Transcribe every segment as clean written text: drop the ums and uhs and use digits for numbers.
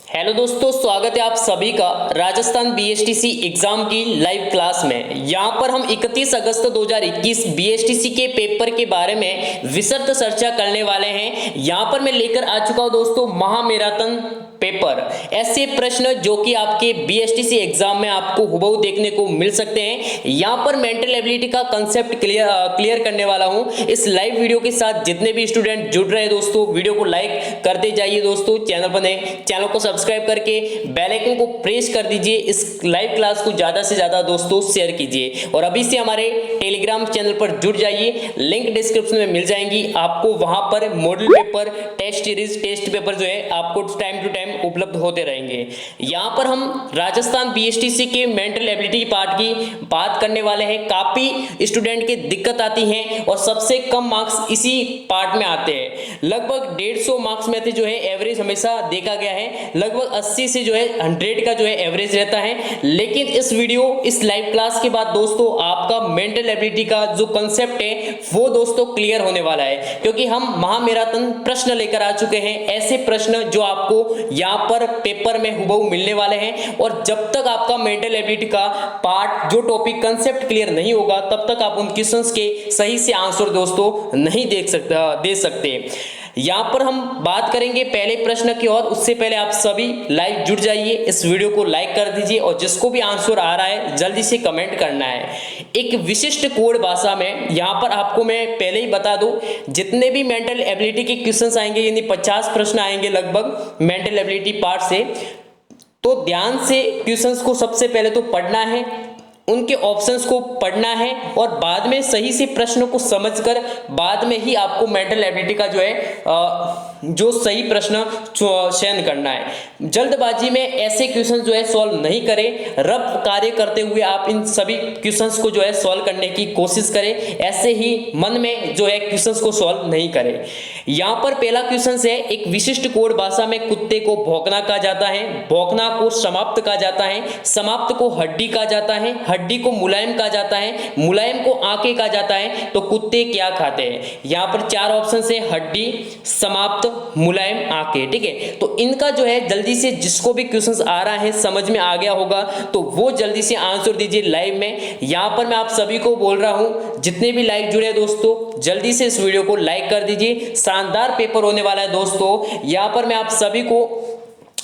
Hello दोस्तों, स्वागत है आप सभी का राजस्थान बीएसटीसी एग्जाम की लाइव क्लास में। यहाँ पर हम 31 अगस्त 2021 बीएसटीसी के पेपर के बारे में विस्तृत चर्चा करने वाले हैं। यहाँ पर मैं लेकर आ चुका हूँ दोस्तों महामैराथन पेपर, ऐसे प्रश्न जो कि आपके बीएसटीसी एग्जाम में आपको हुबहू देखने को मिल सकते हैं। यहाँ पर मेंटल एबिलिटी का कंसेप्ट क्लियर करने वाला हूँ इस लाइव वीडियो के साथ। जितने भी स्टूडेंट जुड़ रहे हैं दोस्तों, वीडियो को लाइक करते जाइए दोस्तों। चैनल को सब्सक्राइब करके बेल आइकन को प्रेस कर दीजिए। इस लाइव क्लास को ज्यादा से ज्यादा दोस्तों शेयर कीजिए और अभी से हमारे टेलीग्राम चैनल पर जुड़ जाइए। लिंक डिस्क्रिप्शन में मिल जाएंगी आपको। वहां पर model paper, test series, test paper जो है आपको टाइम टू टाइम उपलब्ध होते रहेंगे। यहां पर हम राजस्थान बीएसटीसी के मेंटल एबिलिटी पार्ट की बात करने वाले हैं। काफी स्टूडेंट की दिक्कत आती है और सबसे कम मार्क्स इसी पार्ट में आते हैं। लगभग 150 मार्क्स में जो है एवरेज हमेशा देखा गया है। लगभग 80 से जो है 100 का जो है एवरेज रहता है। लेकिन इस लाइव क्लास के बाद दोस्तों आपका मेंटल एबिलिटी का जो कंसेप्ट है वो दोस्तों क्लियर होने वाला है, क्योंकि हम महामैराथन प्रश्न लेकर आ चुके हैं। ऐसे प्रश्न जो आपको यहाँ पर पेपर में हुबहू मिलने वाले हैं। और जब तक आपका मेंटल एबिलिटी का पार्ट जो टॉपिक कंसेप्ट क्लियर नहीं होगा तब तक आप उन क्वेश्चंस के सही से आंसर दोस्तों नहीं दे सकते। यहाँ पर हम बात करेंगे पहले प्रश्न की और उससे पहले आप सभी लाइव जुड़ जाइए, इस वीडियो को लाइक कर दीजिए और जिसको भी आंसर आ रहा है जल्दी से कमेंट करना है एक विशिष्ट कोड भाषा में। यहाँ पर आपको मैं पहले ही बता दूं, जितने भी मेंटल एबिलिटी के क्वेश्चंस आएंगे, यानी 50 प्रश्न आएंगे लगभग मेंटल एबिलिटी पार्ट से, तो ध्यान से क्वेश्चंस को सबसे पहले तो पढ़ना है, उनके ऑप्शंस को पढ़ना है और बाद में सही से प्रश्न को समझकर बाद में ही आपको मेंटल एबिलिटी का जो है जो सही प्रश्न चयन करना है। जल्दबाजी में ऐसे क्वेश्चन जो है सॉल्व नहीं करें। रफ कार्य करते हुए आप इन सभी क्वेश्चंस को जो है सॉल्व करने की कोशिश करें। ऐसे ही मन में जो है क्वेश्चंस को सॉल्व नहीं करें। यहाँ पर पहला क्वेश्चन है, एक विशिष्ट कोड भाषा में कुत्ते को भौंकना कहा जाता है, भौंकना को समाप्त कहा जाता है, समाप्त को हड्डी कहा जाता है, हड्डी को मुलायम कहा जाता है, मुलायम को आंखें कहा जाता है। तो कुत्ते क्या खाते हैं? यहाँ पर 4 ऑप्शन है, हड्डी, समाप्त, मुलायम, आंखें। ठीक है, तो इनका जो है जल्दी से जिसको भी क्वेश्चंस आ रहा है समझ में आ गया होगा तो वो जल्दी से आंसर दीजिए लाइव में। यहाँ पर मैं आप सभी को बोल रहा हूँ, जितने भी लाइव जुड़े दोस्तों जल्दी से इस वीडियो को लाइक कर दीजिए। शानदार पेपर होने वाला है दोस्तों। यहाँ पर मैं आप सभी को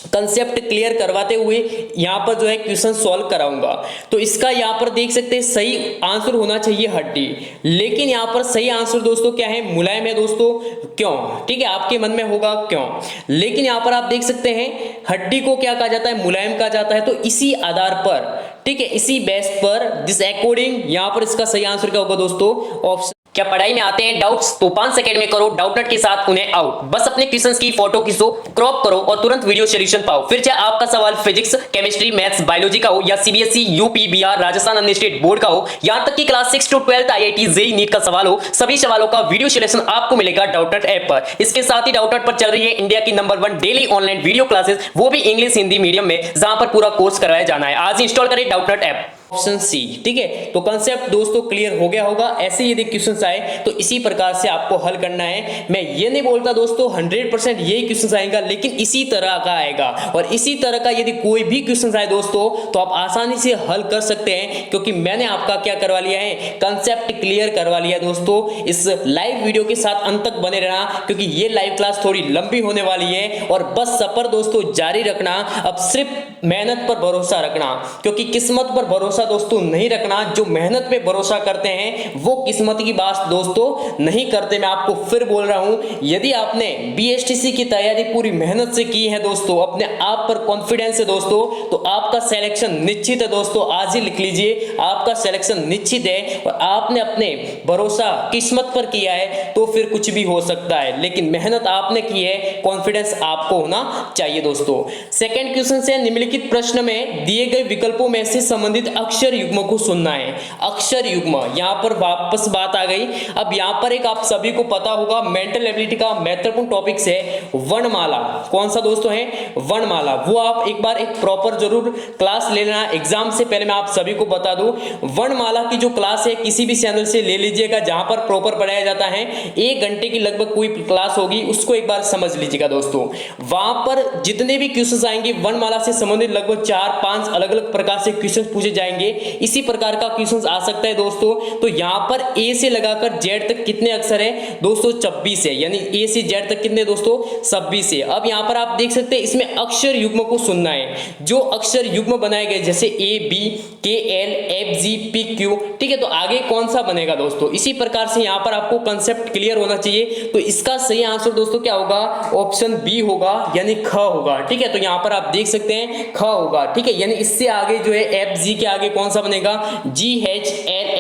कंसेप्ट क्लियर करवाते हुए यहाँ पर जो है क्वेश्चन सॉल्व कराऊंगा। तो इसका यहाँ पर देख सकते हैं सही आंसर होना चाहिए हड्डी, लेकिन यहाँ पर सही आंसर दोस्तों क्या है? मुलायम है दोस्तों। क्यों? ठीक है, आपके मन में होगा क्यों, लेकिन यहाँ पर आप देख सकते हैं हड्डी को क्या कहा जाता है? मुलायम कहा जाता है। तो इसी आधार पर, ठीक है, इसी बेस पर, दिस अकॉर्डिंग यहाँ पर इसका सही आंसर क्या होगा दोस्तों? ऑप्शन। क्या पढ़ाई में आते हैं डाउट्स? तो 5 सेकंड में करो डाउटनट के साथ उन्हें आउट। बस अपने क्वेश्चंस की फोटो खींचो, क्रॉप करो और तुरंत वीडियो सॉल्यूशन पाओ। फिर चाहे आपका सवाल फिजिक्स, केमिस्ट्री, मैथ्स, बायोलॉजी का हो या सीबीएसई, यूपी, बिहार, राजस्थान अन्य स्टेट बोर्ड का हो, यहां तक कि class 6 to 12 IIT, JEE, NEET का सवाल हो, सभी सवालों का वीडियो सॉल्यूशन आपको मिलेगा डाउटनट ऐप पर। इसके साथ ही डाउटनट पर चल रही है इंडिया की number 1 daily online video classes, वो भी इंग्लिश हिंदी मीडियम में, जहां पर पूरा कोर्स करवाया जाना है। आज इंस्टॉल करें डाउटनट ऐप। Option C. ठीक है, तो कंसेप्ट दोस्तों क्लियर हो गया होगा। ऐसे यदि क्वेश्चंस आए तो इसी प्रकार से आपको हल करना है। मैं ये नहीं बोलता दोस्तों 100% यही क्वेश्चंस आएगा, लेकिन इसी तरह का आएगा। और इसी तरह का यदि कोई भी क्वेश्चंस आए दोस्तों तो आप आसानी से हल कर सकते हैं, क्योंकि मैंने आपका क्या करवा लिया है? कंसेप्ट क्लियर करवा लिया दोस्तों। इस लाइव वीडियो के साथ अंत तक बने रहना, क्योंकि ये लाइव क्लास थोड़ी लंबी होने वाली है। और बस सफर दोस्तों जारी रखना। अब सिर्फ मेहनत पर भरोसा रखना, क्योंकि किस्मत पर भरोसा दोस्तों नहीं रखना। जो मेहनत पे भरोसा करते हैं वो किस्मत की बात दोस्तों नहीं करते। मैं आपको फिर बोल रहा हूं, यदि आपने बीएसटीसी की तैयारी पूरी मेहनत से की है दोस्तों, अपने आप पर कॉन्फिडेंस है दोस्तों, तो आपका सिलेक्शन निश्चित है दोस्तों। आज ही लिख लीजिए, आपका सिलेक्शन निश्चित है। और आपने अपने भरोसा किस्मत पर किया है तो फिर कुछ भी हो सकता है, लेकिन मेहनत आपने की है, कॉन्फिडेंस आपको होना चाहिए दोस्तों। सेकंड क्वेश्चन से, निम्नलिखित प्रश्न में दिए गए विकल्पों में से संबंधित अक्षर युग्म को सुनना है। अक्षर युग्म, यहाँ पर वापस बात आ गई। अब यहाँ पर एक आप सभी को पता होगा मेंटल एबिलिटी का महत्वपूर्ण टॉपिक्स है वर्णमाला। कौन सा दोस्तों है? वर्णमाला। वो आप एक बार एक प्रॉपर जरूर क्लास ले लेना। एग्जाम से पहले मैं आप सभी को बता दूं, वर्णमाला की जो क्लास है किसी भी चैनल से ले लीजिएगा जहां पर प्रॉपर पढ़ाया जाता है। 1 घंटे की लगभग कोई क्लास होगी, उसको एक बार समझ लीजिएगा दोस्तों। वहां पर जितने भी क्वेश्चंस आएंगे वर्णमाला से संबंधित लगभग 4-5 अलग अलग प्रकार से क्वेश्चन पूछे जाएंगे। इसी प्रकार का क्वेश्चन आ सकता है दोस्तों। तो यहाँ पर ए से लगाकर जेड तक कितने अक्षर है दोस्तों? 26 है, यानी ए से जेड तक कितने दोस्तों? 26 है। अब यहाँ पर आप देख सकते हैं इसमें अक्षर युग्म को सुनना है। जो अक्षर युग्म बनाए गए जैसे ए बी के L F G P Q, ठीक है, तो आगे कौन सा बनेगा दोस्तों? इसी प्रकार से यहाँ पर आपको कंसेप्ट क्लियर होना चाहिए। तो इसका सही आंसर दोस्तों क्या होगा? ऑप्शन बी होगा, यानी ख होगा। ठीक है, तो यहाँ पर आप देख सकते हैं ख होगा। ठीक है, यानी इससे आगे जो है एफ जी के आगे कौन सा बनेगा? G H L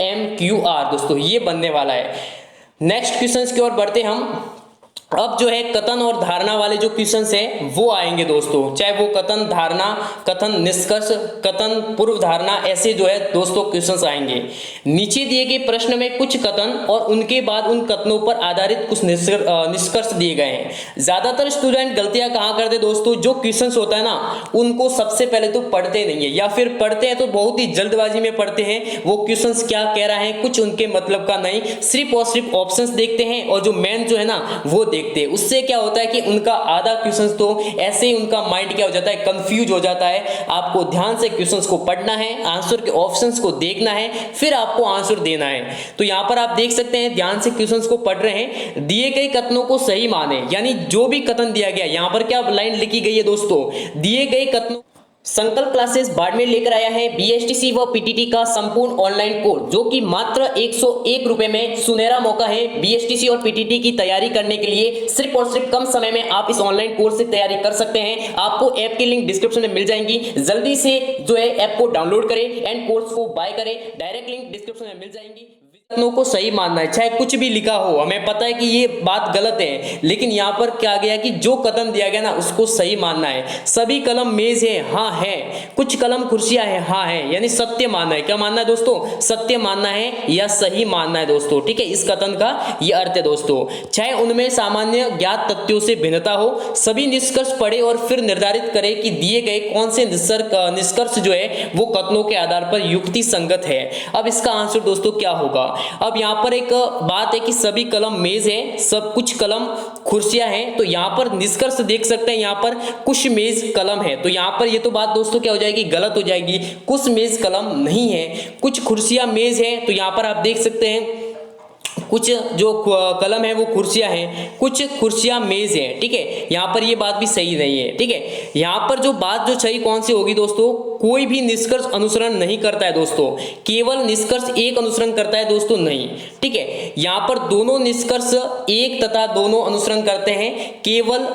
M Q R दोस्तों, ये बनने वाला है। नेक्स्ट क्वेश्चन की ओर बढ़ते हम। अब जो है कथन और धारणा वाले जो क्वेश्चंस हैं वो आएंगे दोस्तों, चाहे वो कथन धारणा, कथन निष्कर्ष, कथन पूर्व धारणा, ऐसे जो है दोस्तों क्वेश्चंस आएंगे। नीचे दिए गए प्रश्न में कुछ कथन और उनके बाद उन कथनों पर आधारित कुछ निष्कर्ष दिए गए हैं। ज्यादातर स्टूडेंट गलतियां कहाँ करते दोस्तों? जो क्वेश्चंस होता है ना उनको सबसे पहले तो पढ़ते नहीं है, या फिर पढ़ते हैं तो बहुत ही जल्दबाजी में पढ़ते हैं। वो क्वेश्चंस क्या कह रहा है कुछ उनके मतलब का नहीं, सिर्फ और सिर्फ ऑप्शंस देखते हैं और जो मेन जो है ना वो देखते हैं। उससे क्या होता है कि उनका आधा क्वेश्चंस तो ऐसे ही उनका माइंड क्या हो जाता है? कंफ्यूज हो जाता है। आपको ध्यान से क्वेश्चंस को पढ़ना है, आंसर के ऑप्शंस को देखना है, फिर आपको आंसर देना है। तो यहां पर आप देख सकते हैं ध्यान से क्वेश्चंस को पढ़ रहे हैं। दिए गए कथनों को सही माने, यानी जो भी कथन दिया गया, यहां पर क्या लाइन लिखी गई है दोस्तों? दिए गए कथनों संकल्प क्लासेस बाड़मेर लेकर आया है बीएसटीसी व पीटीटी का संपूर्ण ऑनलाइन कोर्स, जो कि मात्र 101 रुपए में सुनहरा मौका है बीएसटीसी और पीटीटी की तैयारी करने के लिए। सिर्फ और सिर्फ कम समय में आप इस ऑनलाइन कोर्स से तैयारी कर सकते हैं। आपको ऐप की लिंक डिस्क्रिप्शन में मिल जाएंगी। जल्दी से जो है ऐप को डाउनलोड करें एंड कोर्स को बाय करें। डायरेक्ट लिंक डिस्क्रिप्शन में मिल जाएंगी। कथनों को सही मानना है, चाहे कुछ भी लिखा हो। हमें पता है कि ये बात गलत है, लेकिन यहाँ पर क्या गया कि जो कथन दिया गया ना उसको सही मानना है। सभी कलम मेज है, हाँ है। कुछ कलम कुर्सियां है, हाँ है, यानी सत्य मानना है। क्या मानना है दोस्तों? सत्य मानना है या सही मानना है दोस्तों। ठीक है, इस कथन का ये अर्थ है दोस्तों। चाहे उनमें सामान्य ज्ञात तथ्यों से भिन्नता हो, सभी निष्कर्ष पढ़े और फिर निर्धारित करें कि दिए गए कौन से निष्कर्ष जो है वो कथनों के आधार पर युक्ति संगत है। अब इसका आंसर दोस्तों क्या होगा? अब यहाँ पर एक बात है कि सभी कलम मेज है, सब कुछ कलम कुर्सियां हैं। तो यहाँ पर निष्कर्ष देख सकते हैं, यहाँ पर कुछ मेज कलम है। तो यहाँ पर ये तो बात दोस्तों क्या हो जाएगी? गलत हो जाएगी। कुछ मेज कलम नहीं है, कुछ कुर्सियां मेज है। तो यहाँ पर आप देख सकते हैं कुछ जो कलम है वो कुर्सियां हैं, कुछ कुर्सियां मेज हैं। ठीक है, यहाँ पर ये बात भी सही नहीं है। ठीक है, यहाँ पर जो बात जो सही कौन सी होगी दोस्तों? कोई भी निष्कर्ष अनुसरण नहीं करता है दोस्तों, केवल निष्कर्ष एक अनुसरण करता है दोस्तों, नहीं। ठीक है, यहाँ पर दोनों निष्कर्ष एक तथा दोनों अनुसरण करते हैं, केवल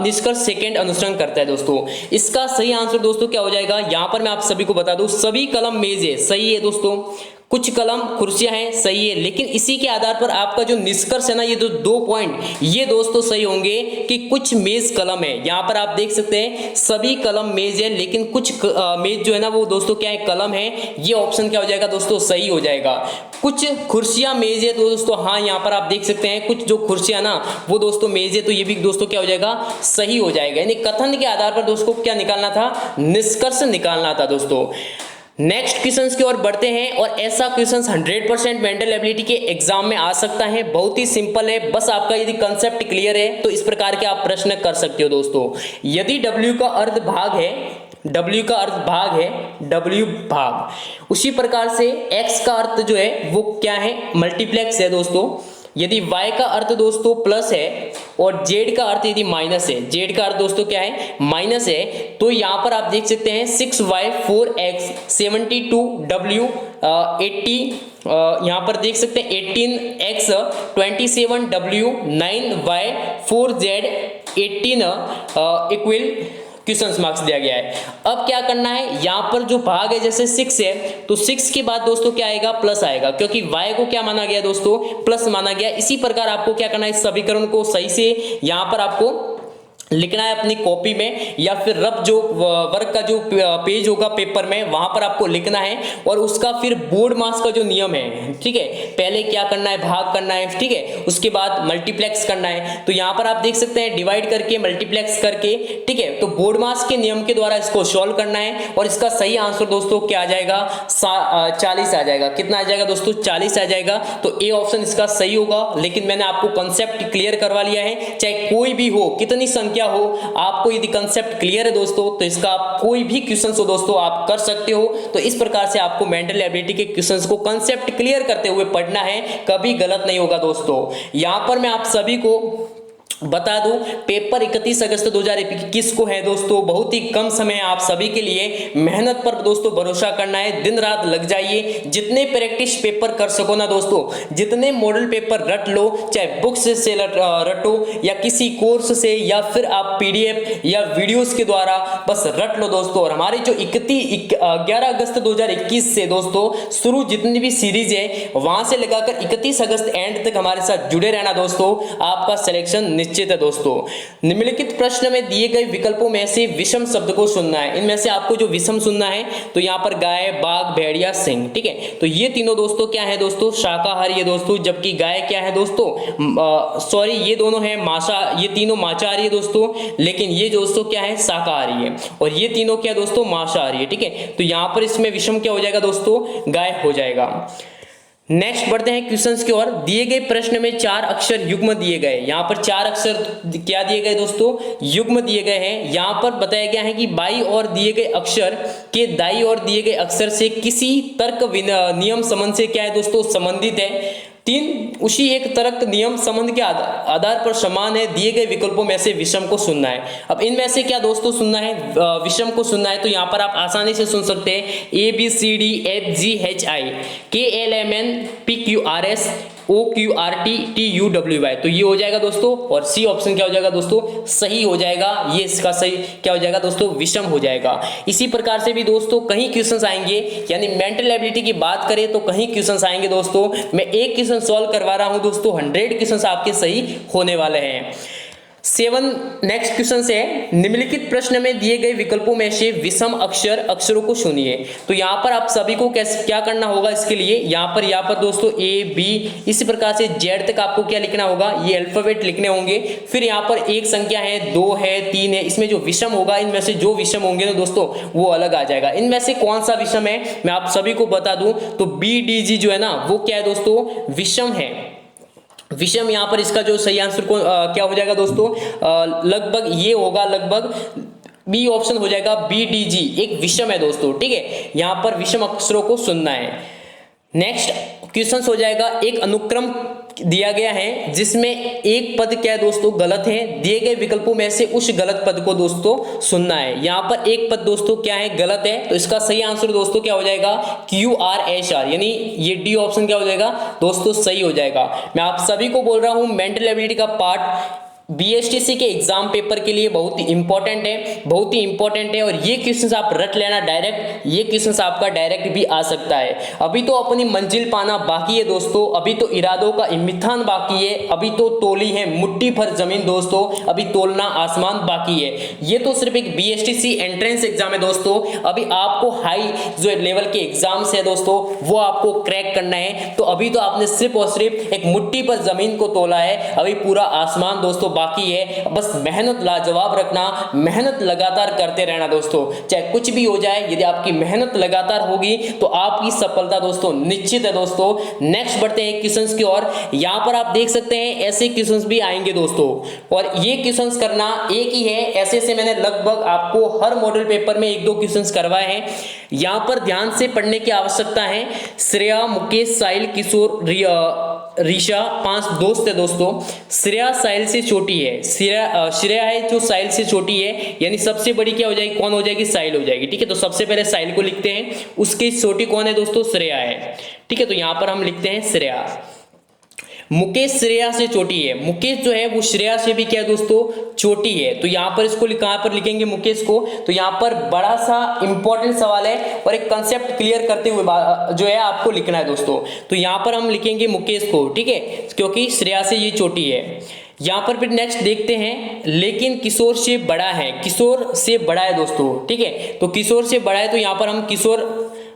निष्कर्ष सेकेंड अनुसरण करता है दोस्तों। इसका सही आंसर दोस्तों क्या हो जाएगा? यहाँ पर मैं आप सभी को बता दूं, सभी कलम मेज है, सही है दोस्तों। कुछ कलम कुर्सियां हैं, सही है। लेकिन इसी के आधार पर आपका जो निष्कर्ष है ना, ये जो 2 पॉइंट ये दोस्तों सही होंगे कि कुछ मेज कलम है। यहाँ पर आप देख सकते हैं सभी कलम मेज है, लेकिन कुछ मेज जो है ना वो दोस्तों क्या है? कलम है। ये ऑप्शन क्या हो जाएगा दोस्तों? सही हो जाएगा। कुछ कुर्सियां मेज है तो दोस्तों हाँ, यहाँ पर आप देख सकते हैं कुछ जो कुर्सियां ना वो दोस्तों मेज है, तो ये भी दोस्तों क्या हो जाएगा? सही हो जाएगा। यानी कथन के आधार पर दोस्तों क्या निकालना था? निष्कर्ष निकालना था दोस्तों। नेक्स्ट क्वेश्चंस की ओर बढ़ते हैं, और ऐसा क्वेश्चंस 100% मेंटल एबिलिटी के एग्जाम में आ सकता है। बहुत ही सिंपल है, बस आपका यदि कंसेप्ट क्लियर है तो इस प्रकार के आप प्रश्न कर सकते हो दोस्तों। यदि W का अर्ध भाग है, W का अर्थ भाग है, W भाग, उसी प्रकार से X का अर्थ जो है वो क्या है? मल्टीप्लेक्स है दोस्तों। यदि Y का अर्थ दोस्तों प्लस है और Z का अर्थ यदि माइनस है, Z का अर्थ दोस्तों क्या है? माइनस है, तो यहाँ पर आप देख सकते हैं 6y 4x 72w 80, यहाँ पर देख सकते हैं 18x 27w 9y 4z 18 equal question marks दिया गया है। अब क्या करना है? यहाँ पर जो भाग है जैसे 6 है तो 6 के बाद दोस्तों क्या आएगा? प्लस आएगा, क्योंकि y को क्या माना गया दोस्तों? प्लस माना गया। इसी प्रकार आपको क्या करना है? इस समीकरण को सही से यहाँ पर आपको लिखना है अपनी कॉपी में, या फिर रफ जो वर्क का जो पेज होगा पेपर में वहां पर आपको लिखना है। और उसका फिर बोर्ड मास का जो नियम है, ठीक है, पहले क्या करना है, भाग करना है, ठीक है, उसके बाद मल्टीप्लेक्स करना है। तो यहाँ पर आप देख सकते हैं डिवाइड करके मल्टीप्लेक्स करके, ठीक है, तो बोर्ड मास के नियम के द्वारा इसको सॉल्व करना है। और इसका सही आंसर दोस्तों क्या आ जाएगा, 40 आ जाएगा। कितना आ जाएगा दोस्तों, 40 आ जाएगा। तो ए ऑप्शन इसका सही होगा। लेकिन मैंने आपको कंसेप्ट क्लियर करवा लिया है, चाहे कोई भी हो, कितनी संख्या हो, आपको यदि कंसेप्ट क्लियर है दोस्तों तो इसका आप कोई भी क्वेश्चन हो दोस्तों आप कर सकते हो। तो इस प्रकार से आपको मेंटल एबिलिटी के क्वेश्चंस को कंसेप्ट क्लियर करते हुए पढ़ना है, कभी गलत नहीं होगा दोस्तों। यहां पर मैं आप सभी को बता दूं, पेपर 31 अगस्त 2021 को है दोस्तों। बहुत ही कम समय है आप सभी के लिए। मेहनत पर दोस्तों भरोसा करना है, दिन रात लग जाइए, जितने प्रैक्टिस पेपर कर सको ना दोस्तों, जितने मॉडल पेपर रट लो, चाहे बुक्स से रटो या किसी कोर्स से, या फिर आप पीडीएफ या वीडियोस के द्वारा बस रट लो दोस्तों। और हमारी जो 11 अगस्त 2021 से दोस्तों शुरू जितनी भी सीरीज है वहां से लगाकर 31 अगस्त एंड तक हमारे साथ जुड़े रहना दोस्तों, आपका सिलेक्शन निश्चित है दोस्तों। निम्नलिखित प्रश्न में दिए गए विकल्पों में से विषम शब्द को सुनना है। इनमें से आपको जो विषम सुनना है तो यहाँ पर गाय, बाघ, भेड़िया, सिंह, ठीक है। तो ये तीनों दोस्तों क्या है दोस्तों, शाकाहारी है दोस्तों। जबकि गाय क्या है दोस्तों, सॉरी ये दोनों है ये तीनों मांसाहारी है दोस्तों। लेकिन ये दोस्तों क्या है, शाकाहारी है। और ये तीनों क्या दोस्तों, मांसाहारी है, ठीक है। तो यहाँ पर इसमें विषम क्या हो जाएगा दोस्तों, गाय हो जाएगा। नेक्स्ट बढ़ते हैं क्वेश्चंस की ओर। दिए गए प्रश्न में 4 अक्षर युग्म दिए गए। यहाँ पर 4 अक्षर क्या दिए गए दोस्तों, युग्म दिए गए हैं। यहाँ पर बताया गया है कि बाई और दिए गए अक्षर के दाई और दिए गए अक्षर से किसी तर्क नियम संबंध से क्या है दोस्तों, संबंधित है। 3 उसी एक तर्क नियम संबंध के आधार पर समान है। दिए गए विकल्पों में से विषम को सुनना है। अब इनमें से क्या दोस्तों सुनना है, विषम को सुनना है। तो यहाँ पर आप आसानी से सुन सकते हैं ABCDFGHI KLMNPQRS OQRTTUWY। तो ये हो जाएगा दोस्तों। और सी ऑप्शन क्या हो जाएगा दोस्तों, सही हो जाएगा। ये इसका सही क्या हो जाएगा दोस्तों, विषम हो जाएगा। इसी प्रकार से भी दोस्तों कहीं क्वेश्चंस आएंगे, यानी मेंटल एबिलिटी की बात करें तो कहीं क्वेश्चंस आएंगे दोस्तों। मैं एक क्वेश्चन सॉल्व करवा रहा हूं दोस्तों, 100 क्वेश्चंस आपके सही होने वाले हैं। 7 नेक्स्ट क्वेश्चन से, निम्नलिखित प्रश्न में दिए गए विकल्पों में से विषम अक्षरों को चुनिए। तो यहाँ पर आप सभी को क्या करना होगा, इसके लिए यहाँ पर दोस्तों A B इसी प्रकार से Z तक आपको क्या लिखना होगा, ये अल्फाबेट लिखने होंगे। फिर यहाँ पर एक संख्या है, 2 है, 3 है, इसमें जो विषम होगा, इनमें से जो विषम होंगे ना दोस्तों वो अलग आ जाएगा। इनमें से कौन सा विषम है मैं आप सभी को बता दूं, तो BDG जो है ना वो क्या है दोस्तों, विषम है। विषम यहाँ पर इसका जो सही आंसर क्या हो जाएगा दोस्तों, लगभग ये होगा, लगभग बी ऑप्शन हो जाएगा। BDG एक विषम है दोस्तों, ठीक है। यहाँ पर विषम अक्षरों को सुनना है। नेक्स्ट क्वेश्चन हो जाएगा, एक अनुक्रम दिया गया है जिसमें एक पद क्या है दोस्तों, गलत है। दिए गए विकल्पों में से उस गलत पद को दोस्तों सुनना है। यहाँ पर एक पद दोस्तों क्या है, गलत है। तो इसका सही आंसर दोस्तों क्या हो जाएगा, QRSR, यानी ये डी ऑप्शन क्या हो जाएगा दोस्तों, सही हो जाएगा। मैं आप सभी को बोल रहा हूं मेंटल एबिलिटी का पार्ट BSTC के एग्जाम पेपर के लिए बहुत ही इंपॉर्टेंट है, बहुत ही इंपॉर्टेंट है। और ये क्वेश्चंस आप रट लेना डायरेक्ट, ये क्वेश्चंस आपका डायरेक्ट भी आ सकता है। अभी तो अपनी मंजिल पाना बाकी है दोस्तों, अभी तो इरादों का इम्तिहान बाकी है, अभी तो तोली है मुट्ठी भर जमीन दोस्तों, अभी तोलना आसमान बाकी है। ये तो सिर्फ एक BSTC एंट्रेंस एग्जाम है दोस्तों। अभी आपको हाई जो लेवल के एग्जाम्स है दोस्तों वो आपको क्रैक करना है। तो अभी तो आपने सिर्फ और सिर्फ एक मुट्ठी पर जमीन को तोला है, अभी पूरा आसमान दोस्तों बाकी है। बस मेहनत लाजवाब रखना, मेहनत लगातार करते रहना दोस्तों, चाहे कुछ भी हो जाए। यदि आपकी मेहनत लगातार होगी तो आपकी सफलता दोस्तों निश्चित है दोस्तों। नेक्स्ट बढ़ते हैं क्वेश्चंस की ओर। यहां पर आप देख सकते हैं ऐसे क्वेश्चंस भी आएंगे दोस्तों, और ये क्वेश्चंस करना एक ही है। ऐसे से मैंने लगभग आपको हर मॉडल पेपर में 1-2 क्वेश्चंस करवाए हैं। यहां पर ध्यान से पढ़ने की आवश्यकता है। श्रेया, मुकेश, साहिल, किशोर, ऋषा 5 दोस्त है दोस्तों। श्रेया साहिल से छोटी है, श्रेया है जो साहिल से छोटी है, यानी सबसे बड़ी क्या हो जाएगी, कौन हो जाएगी, साहिल हो जाएगी, ठीक है। तो सबसे पहले साहिल को लिखते हैं, उसकी छोटी कौन है दोस्तों, श्रेया है, ठीक है। तो यहां पर हम लिखते हैं श्रेया। मुकेश श्रेया से छोटी है, मुकेश जो है वो श्रेया से भी क्या है दोस्तों, छोटी है। तो यहाँ पर इसको कहाँ पर लिखेंगे मुकेश को, तो यहाँ पर बड़ा सा इंपॉर्टेंट सवाल है और एक कंसेप्ट क्लियर करते हुए जो है आपको लिखना है दोस्तों। तो यहाँ पर हम लिखेंगे मुकेश को, ठीक है, क्योंकि श्रेया से ये छोटी है। यहाँ पर फिर नेक्स्ट देखते हैं, लेकिन किशोर से बड़ा है, किशोर से बड़ा है दोस्तों, ठीक है। तो किशोर से बड़ा है तो यहाँ पर हम किशोर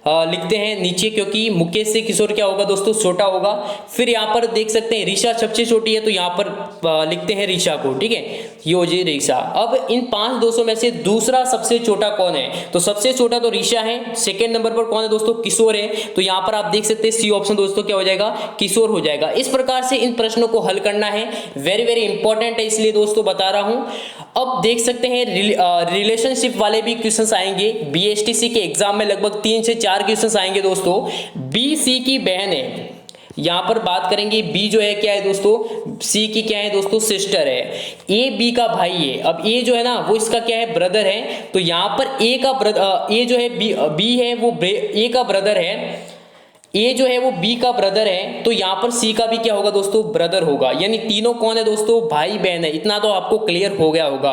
लिखते हैं नीचे, क्योंकि मुकेश से किशोर क्या होगा दोस्तों, छोटा होगा। फिर यहाँ पर देख सकते हैं ऋषा सबसे छोटी है तो यहाँ पर लिखते हैं ऋषा को, ठीक है, ये हो जाए ऋषा। अब इन 5 दोस्तों में से दूसरा सबसे छोटा कौन है, तो सबसे छोटा तो ऋषा है। सेकंड नंबर पर कौन है दोस्तों, किशोर है। तो यहाँ पर आप देख सकते हैं सी ऑप्शन दोस्तों क्या हो जाएगा, किशोर हो जाएगा। इस प्रकार से इन प्रश्नों को हल करना है, वेरी वेरी इंपॉर्टेंट है, इसलिए दोस्तों बता रहा हूं। अब देख सकते हैं रिलेशनशिप वाले भी क्वेश्चंस आएंगे बीएसटीसी के एग्जाम में, लगभग 3 से 4 क्वेश्चंस आएंगे दोस्तों। बी सी की बहन है, यहां पर बात करेंगे। बी जो है क्या है दोस्तों, सी की क्या है दोस्तों, सिस्टर है। ए बी का भाई है। अब ए जो है ना वो इसका क्या है, ब्रदर है। तो यहां पर ए का ब्रदर, ए जो है बी है वो ए का ब्रदर है, ए जो है वो बी का ब्रदर है। तो यहाँ पर सी का भी क्या होगा दोस्तों, ब्रदर होगा। यानी तीनों कौन है दोस्तों, भाई बहन है। इतना तो आपको क्लियर हो गया होगा।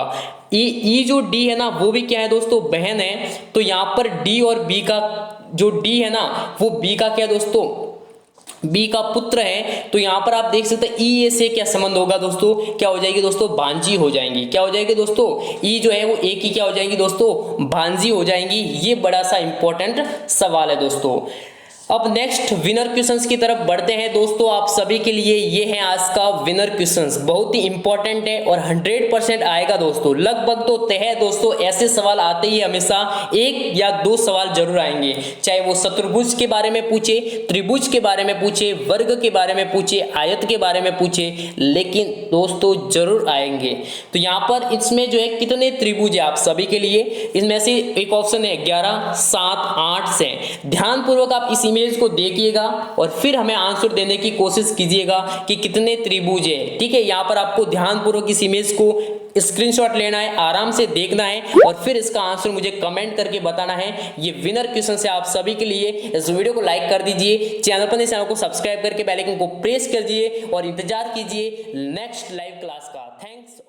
ई जो डी है ना वो भी क्या है दोस्तों, बहन है। तो यहाँ पर डी और बी का जो डी है ना वो बी का क्या है दोस्तों, बी का पुत्र है। तो यहां पर आप देख सकते हैं ई ए से क्या संबंध होगा दोस्तों, क्या हो जाएगी दोस्तों, भांजी हो जाएंगी। क्या हो जाएगी दोस्तों, ई जो है वो ए की क्या हो जाएगी दोस्तों, भांजी हो जाएंगी। ये बड़ा सा इंपॉर्टेंट सवाल है दोस्तों। अब नेक्स्ट विनर क्वेश्चंस की तरफ बढ़ते हैं दोस्तों। आप सभी के लिए ये है आज का विनर क्वेश्चंस, बहुत ही इंपॉर्टेंट है और 100% आएगा दोस्तों। लगभग तो तय है दोस्तों, ऐसे सवाल आते ही हमेशा 1 या 2 सवाल जरूर आएंगे, चाहे वो चतुर्भुज के बारे में पूछे, त्रिभुज के बारे में पूछे, वर्ग के बारे में पूछे, आयत के बारे में पूछे, लेकिन दोस्तों जरूर आएंगे। तो यहाँ पर इसमें जो है कितने त्रिभुज है आप सभी के लिए, इसमें से एक ऑप्शन है 11, 7, 8 से। ध्यानपूर्वक आप इस इमेज को देखिएगा और फिर हमें आंसर देने की कोशिश कीजिएगा कि कितने त्रिभुज है, ठीक है। यहाँ पर आपको ध्यानपूर्वक इस इमेज को स्क्रीनशॉट लेना है, आराम से देखना है और फिर इसका आंसर मुझे कमेंट करके बताना है। ये विनर क्वेश्चन से आप सभी के लिए। इस वीडियो को लाइक कर दीजिए, चैनल पर नए चैनल को सब्सक्राइब करके बेल आइकन को प्रेस कर दीजिए और इंतजार कीजिए नेक्स्ट लाइव क्लास का। थैंक्स।